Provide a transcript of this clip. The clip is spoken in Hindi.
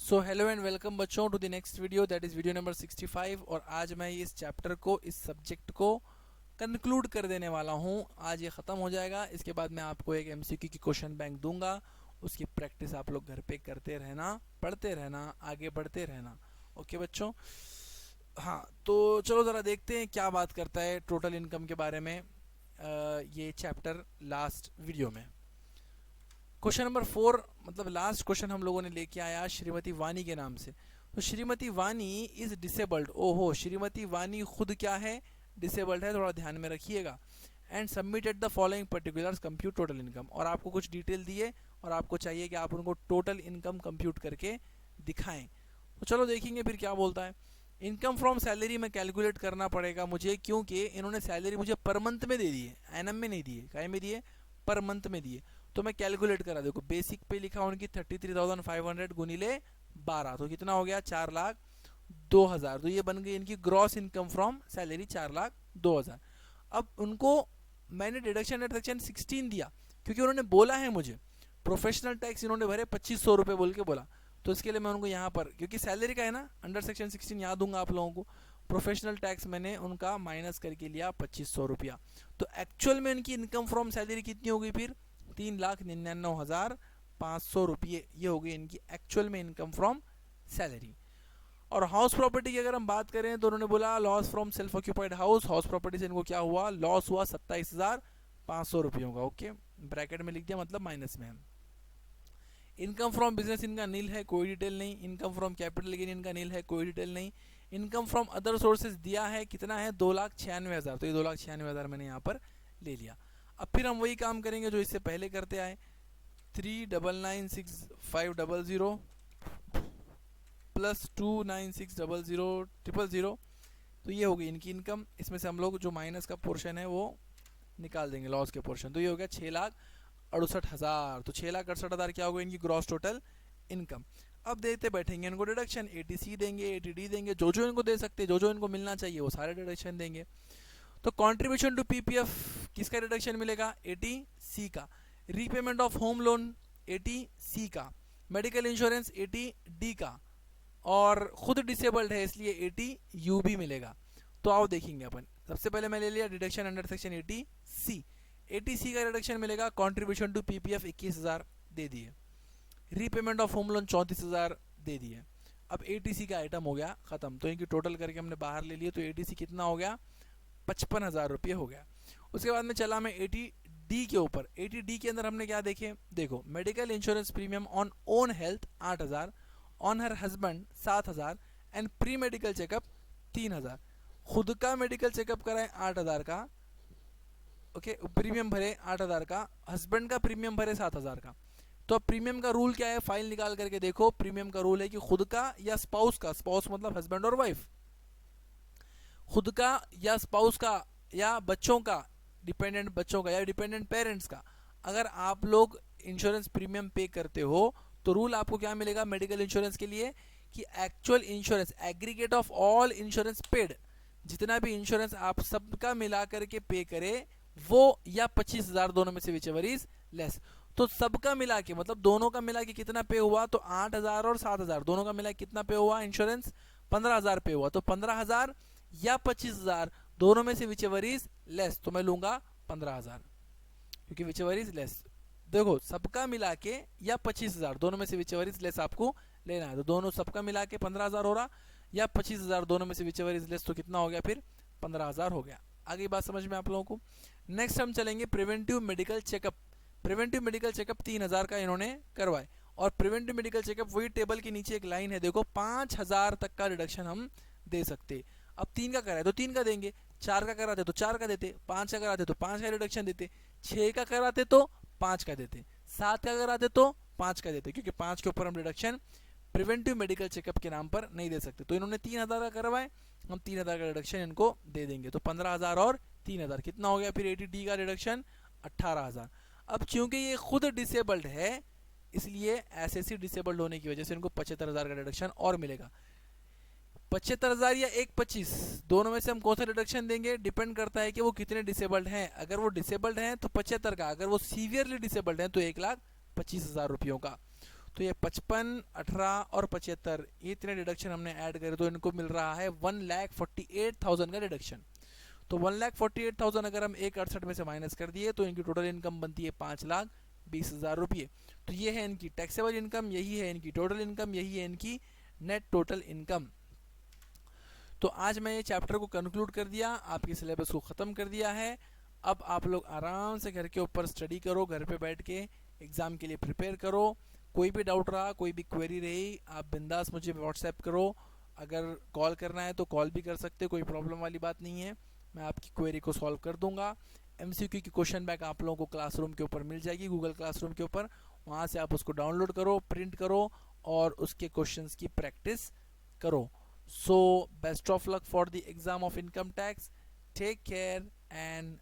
सो हेलो एंड वेलकम बच्चों to the next video that is video number 65। और आज मैं इस चैप्टर को, इस सब्जेक्ट को कंक्लूड कर देने वाला हूँ। आज ये ख़त्म हो जाएगा। इसके बाद मैं आपको एक एमसीक्यू की क्वेश्चन बैंक दूंगा। उसकी प्रैक्टिस आप लोग घर पे करते रहना, पढ़ते रहना, आगे बढ़ते रहना। ओके बच्चों। हाँ, तो चलो ज़रा देखते हैं क्या बात करता है टोटल इनकम के बारे में ये चैप्टर लास्ट वीडियो में। क्वेश्चन नंबर 4, मतलब लास्ट क्वेश्चन हम लोगों ने लेके आया श्रीमती वानी के नाम से। तो श्रीमती वानी इज डिसेबल्ड। ओहो, श्रीमती वानी खुद क्या है? डिसेबल्ड है, थोड़ा ध्यान में रखिएगा। And submitted the following particulars, compute total income. और आपको कुछ डिटेल दिए और आपको चाहिए कि आप उनको टोटल इनकम कंप्यूट करके दिखाएं। तो चलो देखेंगे फिर क्या बोलता है। इनकम फ्रॉम सैलरी में कैलकुलेट करना पड़ेगा मुझे, क्योंकि इन्होंने सैलरी मुझे पर मंथ में दे दी है, एनम में नहीं दी है। काय में दिए? पर मंथ में दिए। तो मैं कैलकुलेट करा, देखो बेसिक पे लिखा उनकी 33,500 गुनीले 12, तो कितना हो गया? 4,02,000। तो ये बन गई इनकी ग्रॉस इनकम फ्रॉम सैलरी, 4,02,000। अब उनको मैंने डिडक्शन एट सेक्शन 16 दिया, क्योंकि उन्होंने बोला है मुझे प्रोफेशनल टैक्स इन्होंने भरे 2,500 रुपये बोल के बोला। तो इसके लिए मैं उनको यहाँ पर, क्योंकि सैलरी का है ना, अंडर सेक्शन 16 याद दूंगा आप लोगों को। प्रोफेशनल टैक्स मैंने उनका माइनस करके लिया 2,500 रुपया। तो एक्चुअल में उनकी इनकम फ्रॉम सैलरी कितनी हो गई फिर? 3,99,500 रुपये। ये हो गई इनकी एक्चुअल में इनकम फ्रॉम सैलरी। और हाउस प्रॉपर्टी की अगर हम बात करें तो उन्होंने बोला loss from self occupied house. House property से इनको क्या हुआ? लॉस हुआ 27,500 रुपयों का। ओके, ब्रैकेट में लिख दिया, मतलब माइनस में है। इनकम फ्रॉम बिजनेस इनका नील है, कोई डिटेल नहीं। इनकम फ्रॉम कैपिटल गेन इनका नील है, कोई डिटेल नहीं। इनकम फ्रॉम अदर सोर्सेज दिया है, कितना है? 2,96,000। तो ये 2,96,000 मैंने यहाँ पर ले लिया। अब फिर हम वही काम करेंगे जो इससे पहले करते आए। 3,99,6,500 प्लस 2,96,000,000। तो ये हो गई इनकी इनकम। इसमें से हम लोग जो माइनस का पोर्शन है वो निकाल देंगे, लॉस के पोर्शन। तो ये हो गया 6,68,000। तो 6,68,000 क्या हो गया इनकी ग्रॉस टोटल इनकम। अब देते बैठेंगे इनको डिडक्शन, एटीसी देंगे, एटीडी देंगे, जो जो इनको दे सकते, जो जो इनको मिलना चाहिए वो सारे डिडक्शन देंगे। तो कंट्रीब्यूशन टू पीपीएफ किसका डिडक्शन मिलेगा? 80C का। Repayment of home loan 80C का। मेडिकल इंश्योरेंस 80D का। और खुद डिसेबल्ड है इसलिए 80U भी मिलेगा। तो आओ देखेंगे अपन। सबसे पहले मैं ले लिया deduction under section 80C। 80C का डिडक्शन मिलेगा। कंट्रीब्यूशन टू पीपीएफ 21,000 दे दिए। रीपेमेंट ऑफ होम लोन 34,000 दे दिए। अब 80C का आइटम हो गया खत्म। तो इनकी टोटल करके हमने बाहर ले लिए। तो 80C कितना हो गया? 55,000 रुपये हो गया। उसके बाद में चला मैं 80D के ऊपर। 80D के अंदर हमने क्या देखे? देखो, medical insurance premium on own health 8,000, on her husband 7,000 and pre medical checkup 3,000। खुद का मेडिकल चेकअप कराए 8,000 का, ओके, प्रीमियम भरे 8,000 का, हस्बैंड का प्रीमियम भरे 7,000 का। तो अब प्रीमियम का रूल क्या है? फाइल निकाल करके देखो। प्रीमियम का रूल है कि खुद का या स्पाउस का, स्पाउस मतलब हस्बैंड और वाइफ, खुद का या स्पाउस का या बच्चों का, डिपेंडेंट बच्चों का या डिपेंडेंट पेरेंट्स का, अगर आप लोग इंश्योरेंस प्रीमियम पे करते हो तो रूल आपको क्या मिलेगा मेडिकल इंश्योरेंस के लिए? कि actual insurance, aggregate of all insurance paid, जितना भी इंश्योरेंस आप सबका मिला करके पे करे वो, या 25,000 दोनों में से विचेवर इज लेस। तो सबका मिला के, मतलब दोनों का मिला के कितना पे हुआ? तो 8,000 और 7,000 दोनों का मिला के कितना पे हुआ इंश्योरेंस? 15,000 पे हुआ। तो 15,000 या 25,000 दोनों में से विचेवर इज लेस। तो मैं लूंगा 15,000, क्योंकि विचेवर इज लेस। देखो, सबका मिला के या 25,000 दोनों में से विचेवर इज लेस आपको लेना है। तो दोनों सबका मिला के 15,000 हो रहा, या 25,000 दोनों में से विचेवर इज लेस। तो कितना हो गया फिर? 15,000 हो गया। आगे बात समझ में आप लोगों को। नेक्स्ट हम चलेंगे preventive medical checkup. Preventive medical checkup 3,000 का इन्होंने करवाए। और प्रिवेंटिव मेडिकल चेकअप वही टेबल के नीचे एक लाइन है, देखो 5,000 तक का रिडक्शन हम दे सकते। अब 3 का कराए तो 3 का देंगे, 4 का कराते तो 4 का देते, 5 का कराते तो 5 का रिडक्शन देते, 6 का कराते तो 5 का देते, 7 का कराते तो 5 का देते, क्योंकि 5 के ऊपर हम रिडक्शन प्रिवेंटिव मेडिकल चेकअप के नाम पर नहीं दे सकते। तो इन्होंने 3,000 का करवाए, हम 3,000 का रिडक्शन इनको दे देंगे। तो 15,000 और 3,000 कितना हो गया फिर? 80D का रिडक्शन 18,000। अब चूंकि ये खुद डिसेबल्ड है इसलिए एसएससी डिसेबल्ड होने की वजह से इनको 75,000 का रिडक्शन और मिलेगा। 75,000 या 1,25 दोनों में से हम कौन सा रिडक्शन देंगे? डिपेंड करता है कि वो कितने डिसेबल्ड हैं। अगर वो डिसेबल्ड हैं तो 75 का, अगर वो सीवियरली डिसेबल्ड हैं तो 1,25,000 रुपयों का। तो ये 55, 18 और 75 ये तीन डिडक्शन हमने ऐड करे तो इनको मिल रहा है 1,48,000 का डिडक्शन। तो 1,48,000 अगर हम 1,68 में से माइनस कर दिए तो इनकी टोटल इनकम बनती है 5,20,000 रुपये। तो ये है इनकी टैक्सेबल इनकम, यही है इनकी टोटल इनकम, यही है इनकी नेट टोटल इनकम। तो आज मैं ये चैप्टर को कंक्लूड कर दिया, आपके सिलेबस को ख़त्म कर दिया है। अब आप लोग आराम से घर के ऊपर स्टडी करो, घर पे बैठ के एग्ज़ाम के लिए प्रिपेयर करो। कोई भी डाउट रहा, कोई भी क्वेरी रही, आप बिंदास मुझे व्हाट्सएप करो। अगर कॉल करना है तो कॉल भी कर सकते हो, कोई प्रॉब्लम वाली बात नहीं है, मैं आपकी क्वेरी को सॉल्व कर दूंगा। MCQ की क्वेश्चन बैंक आप लोगों को क्लासरूम के ऊपर मिल जाएगी, गूगल क्लासरूम के ऊपर, वहाँ से आप उसको डाउनलोड करो, प्रिंट करो और उसके क्वेश्चंस की प्रैक्टिस करो। So best of luck for the exam of income tax. Take care and